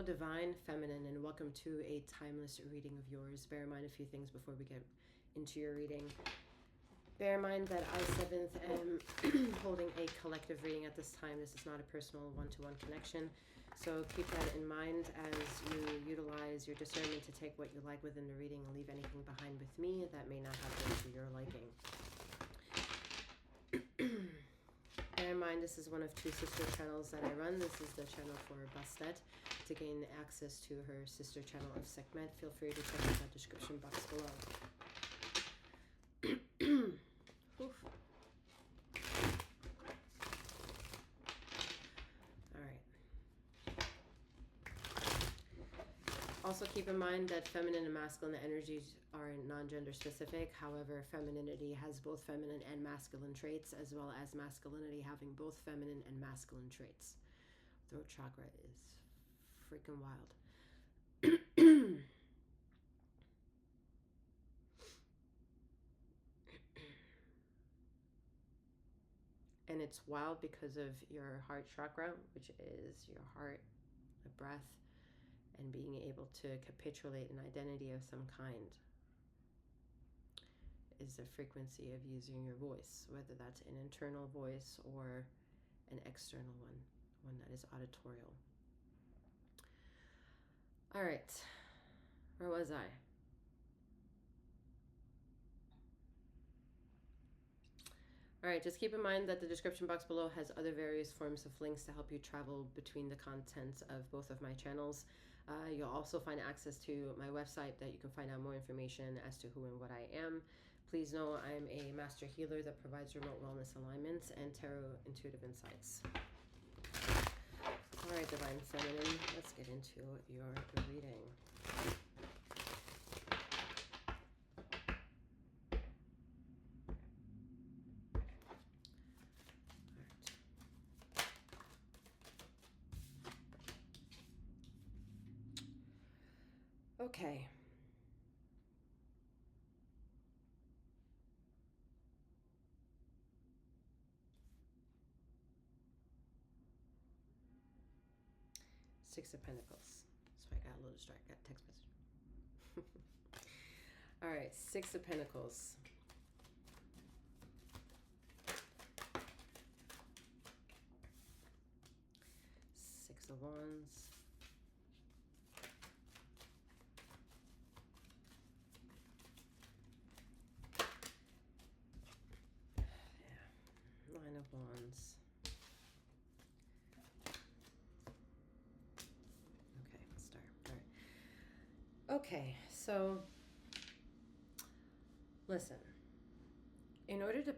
Divine Feminine, and welcome to a timeless reading of yours. Bear in mind a few things before we get into your reading. Bear in mind that I, 7th, am holding a collective reading at this time. This is not a personal one-to-one connection. So keep that in mind as you utilize your discernment to take what you like within the reading and leave anything behind with me that may not have been to your liking. Bear in mind, this is one of 2 sister channels that I run. This is the channel for Bastet. To gain access to her sister channel of Sekhmet, feel free to check out that description box below. Oof. All right. Also keep in mind that feminine and masculine energies are non-gender specific. However, femininity has both feminine and masculine traits, as well as masculinity having both feminine and masculine traits. Throat chakra is freaking wild. And it's wild because of your heart chakra, which is your heart, the breath, and being able to capitulate an identity of some kind is the frequency of using your voice, whether that's an internal voice or an external one that is auditorial. All right, where was I? All right, just keep in mind that the description box below has other various forms of links to help you travel between the contents of both of my channels. You'll also find access to my website that you can find out more information as to who and what I am. Please know I'm a master healer that provides remote wellness alignments and tarot intuitive insights. All right, Divine Feminine, let's get into your reading. Okay. Six of Pentacles. So I got a little distracted. Got a text message. All right, 6 of Pentacles. Six of Wands. Yeah. 9 of Wands. Okay, let's start. All right. Okay, so listen. In order to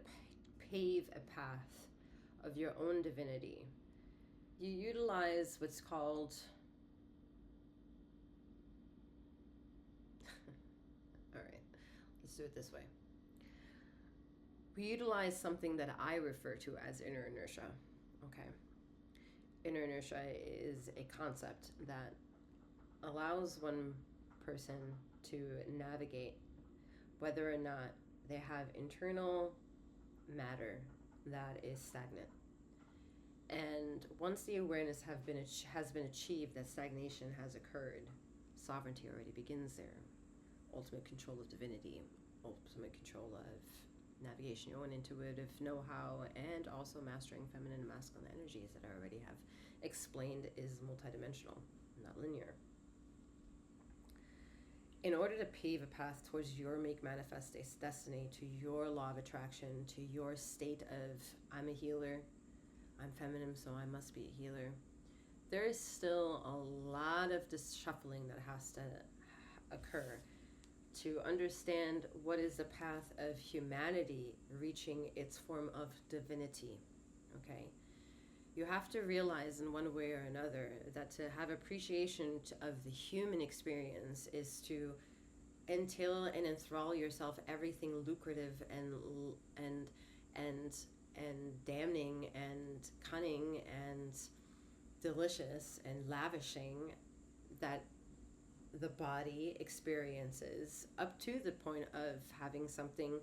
pave a path of your own divinity, you utilize what's called all right, let's do it this way. We utilize something that I refer to as inner inertia. Okay. Inner inertia is a concept that allows one person to navigate whether or not they have internal matter that is stagnant. And once the awareness has been achieved that stagnation has occurred, sovereignty already begins there. Ultimate control of divinity, ultimate control of navigation, your own intuitive know-how, and also mastering feminine and masculine energies that I already have explained is multidimensional, not linear. In order to pave a path towards your make manifest destiny, to your law of attraction, to your state of I'm a healer, I'm feminine, so I must be a healer, there is still a lot of shuffling that has to occur to understand what is the path of humanity reaching its form of divinity. Okay, you have to realize in one way or another that to have appreciation of the human experience is to entail and enthrall yourself everything lucrative and damning and cunning and delicious and lavishing that the body experiences, up to the point of having something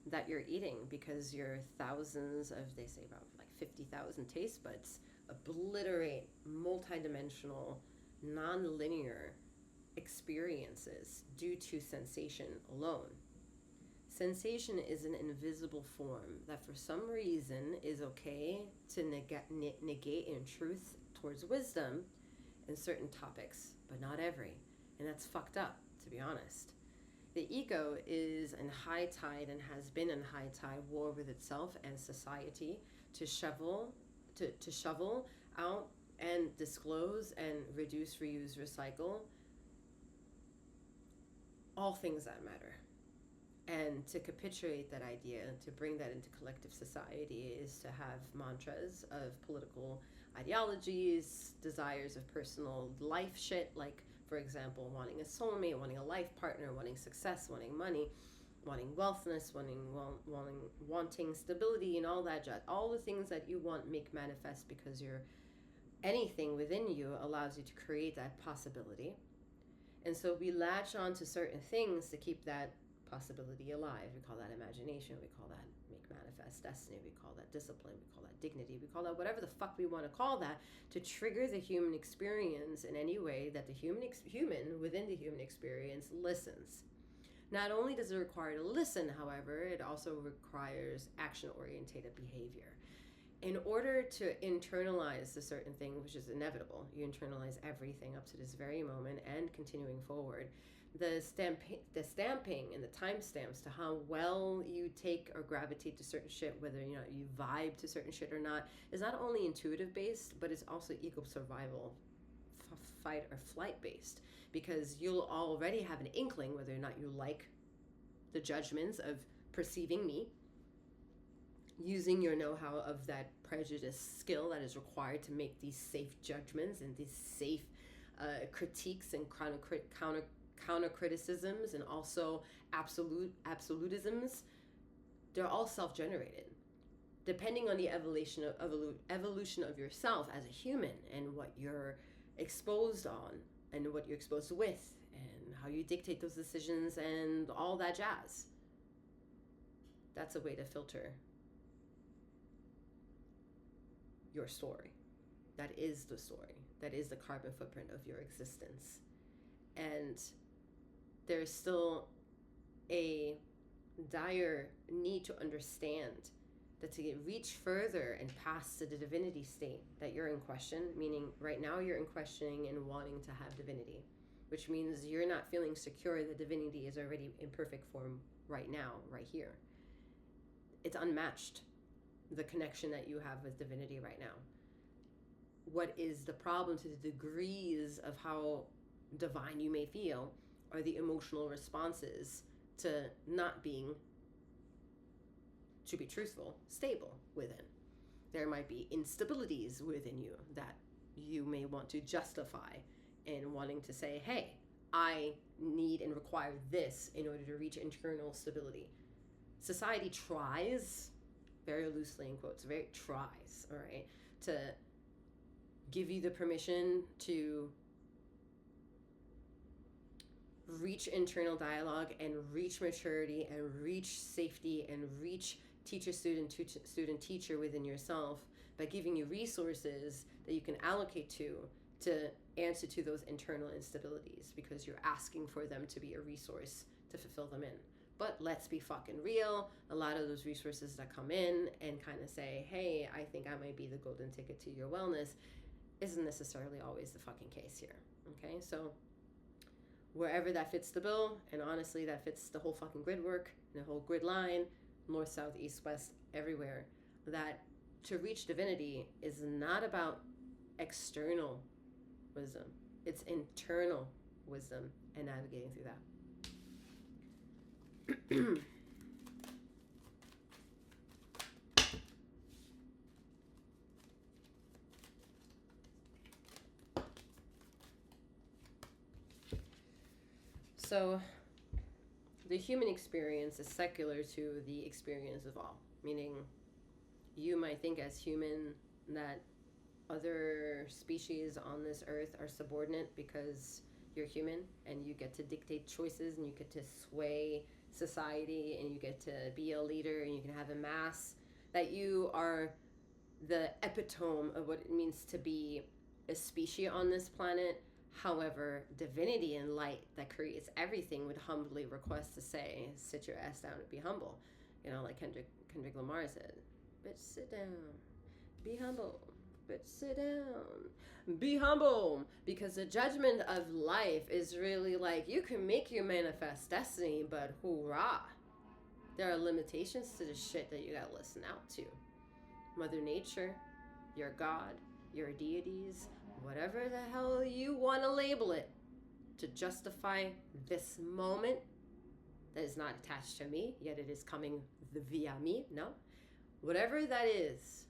that you're eating, because your thousands of, they say about like 50,000 taste buds obliterate multidimensional non-linear experiences due to sensation alone. Sensation is an invisible form that for some reason is okay to negate in truth towards wisdom in certain topics, but not every. And that's fucked up, to be honest. The ego is in high tide and has been in high tide war with itself and society to shovel out and disclose and reduce, reuse, recycle all things that matter. And to capitulate that idea, to bring that into collective society, is to have mantras of political ideologies, desires of personal life shit, like, for example, wanting a soulmate, wanting a life partner, wanting success, wanting money, wanting wealthness, wanting stability, and all that jazz. All the things that you want make manifest because anything within you allows you to create that possibility. And so we latch on to certain things to keep that possibility alive. We call that imagination. We call that make manifest destiny. We call that discipline. We call that dignity. We call that whatever the fuck we want to call that, to trigger the human experience in any way that the human within the human experience listens. Not only does it require to listen, however, it also requires action-oriented behavior. In order to internalize a certain thing, which is inevitable, you internalize everything up to this very moment and continuing forward. The stamping and the timestamps to how well you take or gravitate to certain shit, whether you vibe to certain shit or not, is not only intuitive based, but it's also ego survival, fight or flight based, because you'll already have an inkling whether or not you like the judgments of perceiving me, using your know-how of that prejudice skill that is required to make these safe judgments and these safe critiques and counter criticisms, and also absolutisms. They're all self-generated, depending on the evolution of yourself as a human and what you're exposed on and what you're exposed with and how you dictate those decisions and all that jazz. That's a way to filter your story. That is the story. That is the carbon footprint of your existence. And there's still a dire need to understand that to reach further and past to the divinity state that you're in question, meaning right now you're in questioning and wanting to have divinity, which means you're not feeling secure that divinity is already in perfect form right now, right here. It's unmatched, the connection that you have with divinity right now. What is the problem to the degrees of how divine you may feel are the emotional responses to not being, to be truthful, stable within. There might be instabilities within you that you may want to justify in wanting to say, hey, I need and require this in order to reach internal stability. Society tries, very loosely in quotes, tries, all right, to give you the permission to reach internal dialogue and reach maturity and reach safety and reach teacher within yourself by giving you resources that you can allocate to answer to those internal instabilities, because you're asking for them to be a resource to fulfill them in. But let's be fucking real. A lot of those resources that come in and kind of say, hey, I think I might be the golden ticket to your wellness, isn't necessarily always the fucking case here. Okay, so wherever that fits the bill, and honestly that fits the whole fucking grid work, the whole grid line, north, south, east, west, everywhere, that to reach divinity is not about external wisdom. It's internal wisdom and navigating through that. So the human experience is secular to the experience of all, meaning you might think as human that other species on this earth are subordinate because you're human and you get to dictate choices and you get to sway society and you get to be a leader and you can have a mass, that you are the epitome of what it means to be a species on this planet. However, divinity and light that creates everything would humbly request to say, sit your ass down and be humble. Like Kendrick Lamar said, bitch, sit down. Be humble. Bitch, sit down. Be humble. Because the judgment of life is really like, you can make your manifest destiny, but hoorah. There are limitations to the shit that you gotta listen out to. Mother Nature, your God, your deities, whatever the hell you want to label it, to justify this moment that is not attached to me, yet it is coming via me. No. Whatever that is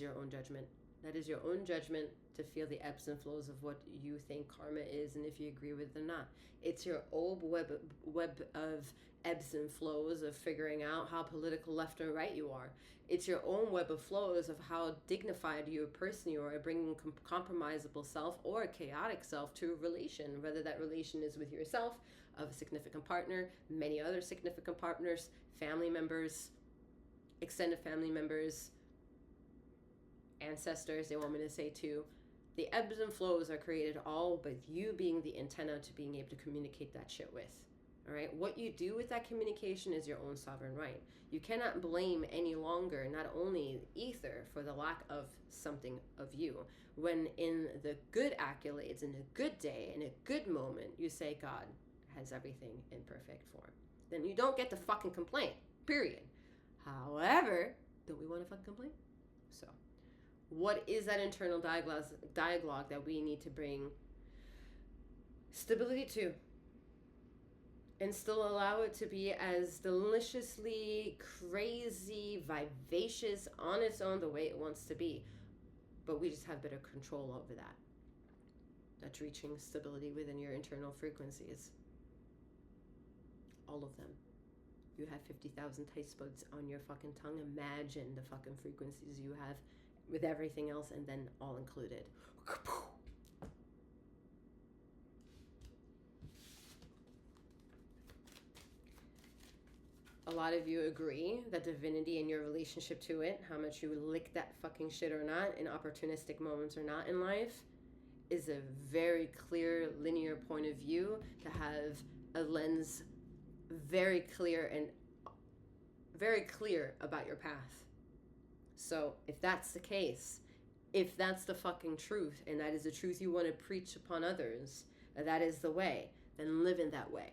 your own judgment. That is your own judgment to feel the ebbs and flows of what you think karma is and if you agree with it or not. It's your old web of ebbs and flows of figuring out how political left or right you are. It's your own web of flows of how dignified you a person you are, bringing compromisable self or a chaotic self to a relation, whether that relation is with yourself, of a significant partner, many other significant partners, family members, extended family members, ancestors, they want me to say too. The ebbs and flows are created all with you being the antenna to being able to communicate that shit with. All right, what you do with that communication is your own sovereign right. You cannot blame any longer not only ether for the lack of something of you, when in the good accolades, in a good day, in a good moment, you say God has everything in perfect form. Then you don't get to fucking complain, period. However, don't we want to fucking complain? So, what is that internal dialogue that we need to bring stability to? And still allow it to be as deliciously crazy, vivacious on its own the way it wants to be. But we just have better control over that. That's reaching stability within your internal frequencies. All of them. You have 50,000 taste buds on your fucking tongue. Imagine the fucking frequencies you have with everything else and then all included. A lot of you agree that divinity and your relationship to it, how much you lick that fucking shit or not, in opportunistic moments or not in life, is a very clear linear point of view to have a lens very clear about your path. So if that's the case, if that's the fucking truth, and that is the truth you want to preach upon others, that is the way, then live in that way.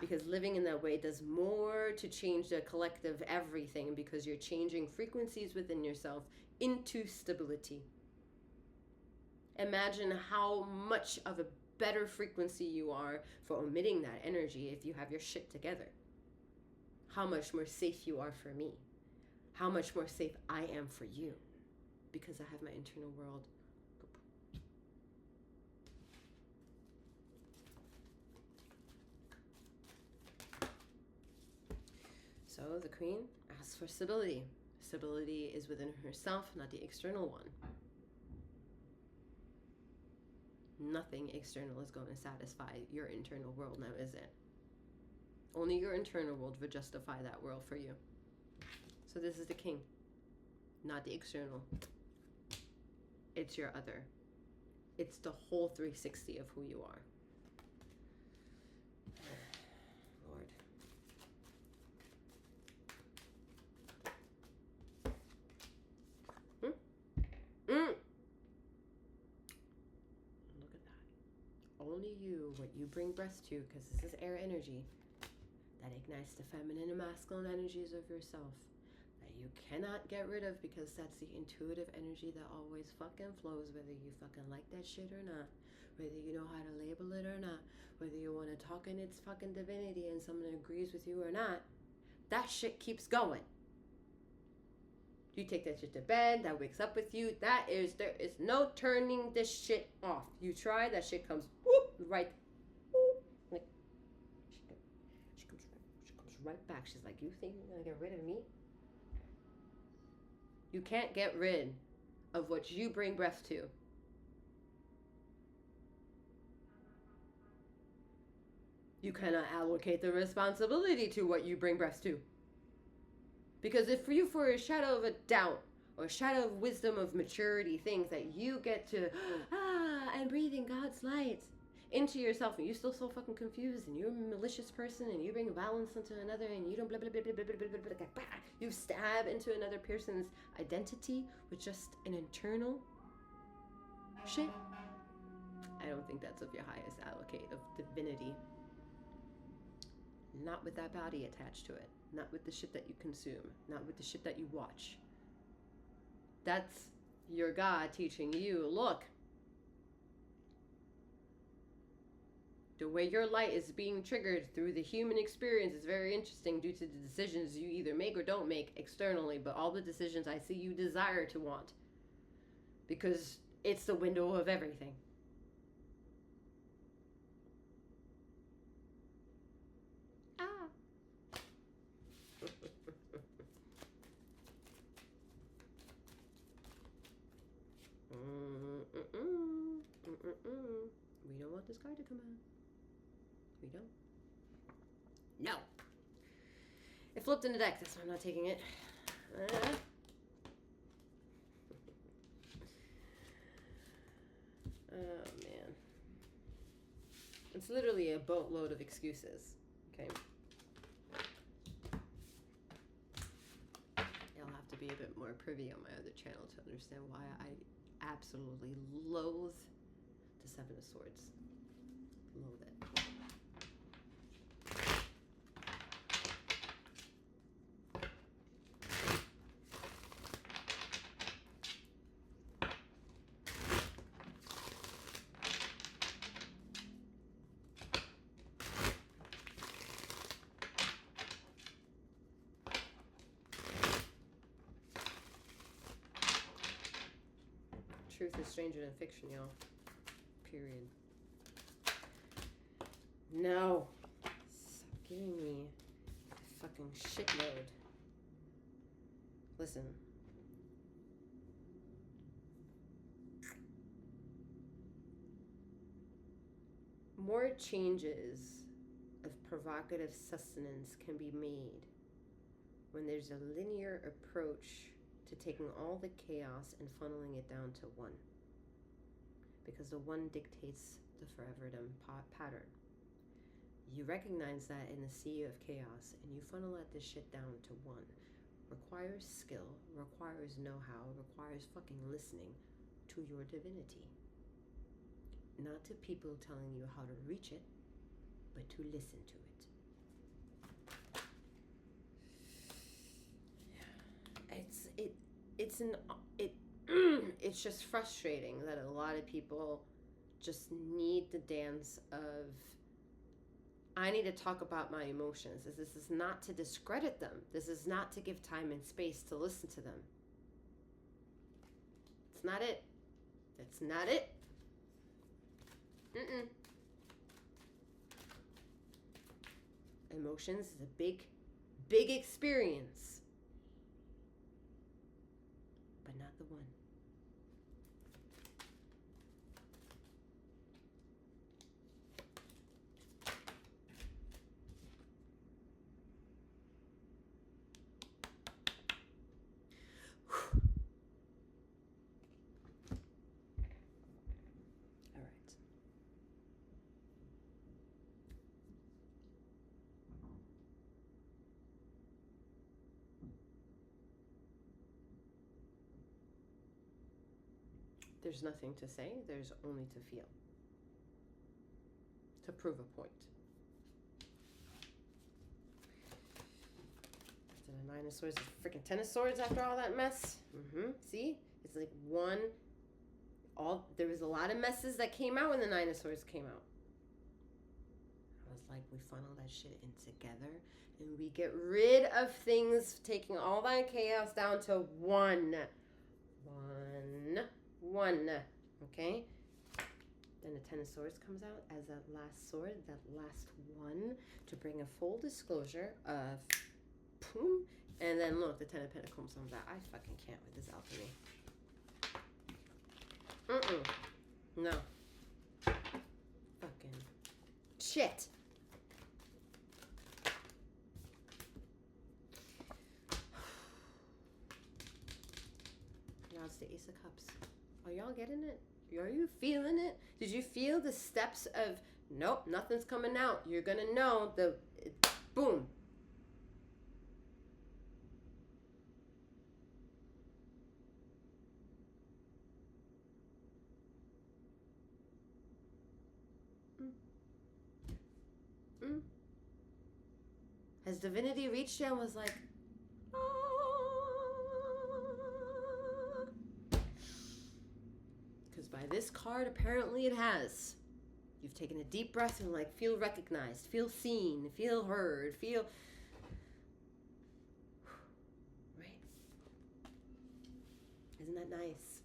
Because living in that way does more to change the collective everything, because you're changing frequencies within yourself into stability. Imagine how much of a better frequency you are for omitting that energy if you have your shit together. How much more safe you are for me. How much more safe I am for you. Because I have my internal world. So the queen asks for stability. Stability is within herself, not the external one. Nothing external is going to satisfy your internal world now, is it? Only your internal world would justify that world for you. So this is the king, not the external. It's your other. It's the whole 360 of who you are. Lord. Look at that. Only you, what you bring breath to, because this is air energy, that ignites the feminine and masculine energies of yourself, that you cannot get rid of, because that's the intuitive energy that always fucking flows, whether you fucking like that shit or not, whether you know how to label it or not, whether you want to talk in its fucking divinity and someone agrees with you or not. That shit keeps going. You take that shit to bed, that wakes up with you. There is no turning this shit off. You try, that shit comes whoop, right, whoop, like she comes right back. She's like, you think you're gonna get rid of me? You can't get rid of what you bring breath to. You cannot allocate the responsibility to what you bring breath to. Because if you, for a shadow of a doubt, or shadow of wisdom of maturity things that you get to, I'm breathing God's light into yourself, and you're still so fucking confused, and you're a malicious person, and you bring violence into another, and you don't blah blah blah blah blah blah blah blah blah. You stab into another person's identity with just an internal shit. I don't think that's of your highest allocate of divinity. Not with that body attached to it. Not with the shit that you consume. Not with the shit that you watch. That's your God teaching you, look, the way your light is being triggered through the human experience is very interesting due to the decisions you either make or don't make externally, but all the decisions I see you desire to want. Because it's the window of everything. We don't want this card to come out. We don't. No. It flipped in the deck. That's why I'm not taking it. Oh, man. It's literally a boatload of excuses. Okay. You'll have to be a bit more privy on my other channel to understand why I absolutely loathe the Seven of Swords. Loathe it. Truth is stranger than fiction, y'all. Period. No. Stop giving me a fucking shitload. Listen. More changes of provocative sustenance can be made when there's a linear approach to taking all the chaos and funneling it down to one. Because the one dictates the foreverdom pattern. You recognize that in the sea of chaos, and you funnel this shit down to one. Requires skill, requires know-how, requires fucking listening to your divinity. Not to people telling you how to reach it, but to listen to it. It's just frustrating that a lot of people just need the dance of, I need to talk about my emotions. This is not to discredit them. This is not to give time and space to listen to them. It's not it. That's not it. Emotions is a big, big experience. But not the one. All right. There's nothing to say, there's only to feel. To prove a point. After the Nine of Swords, the freaking Ten of Swords after all that mess. See? It's like there was a lot of messes that came out when the Nine of Swords came out. I was like, we funnel that shit in together and we get rid of things, taking all that chaos down to one. Okay? Then the Ten of Swords comes out as that last sword, that last one, to bring a full disclosure of boom. And then look, the Ten of Pentacles comes out. I fucking can't with this alchemy. No. Fucking shit. the Ace of Cups. Are y'all getting it? Are you feeling it? Did you feel the steps of, nope, nothing's coming out. You're going to know boom. Has divinity reached you and was like, because by this card, apparently it has. You've taken a deep breath and like feel recognized, feel seen, feel heard, feel, right? Isn't that nice?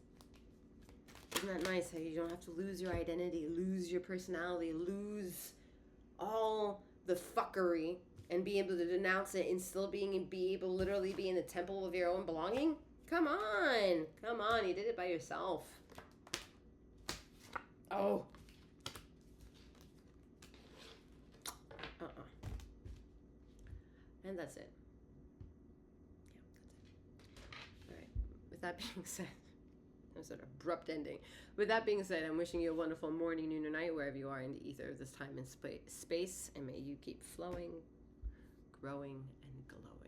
Isn't that nice how you don't have to lose your identity, lose your personality, lose all the fuckery and be able to denounce it and still be able to literally be in the temple of your own belonging? Come on. Come on. You did it by yourself. Oh. And that's it. Yeah, that's it. All right. With that being said, that was an abrupt ending. With that being said, I'm wishing you a wonderful morning, noon, or night, wherever you are in the ether of this time and space. And may you keep flowing, growing, and glowing.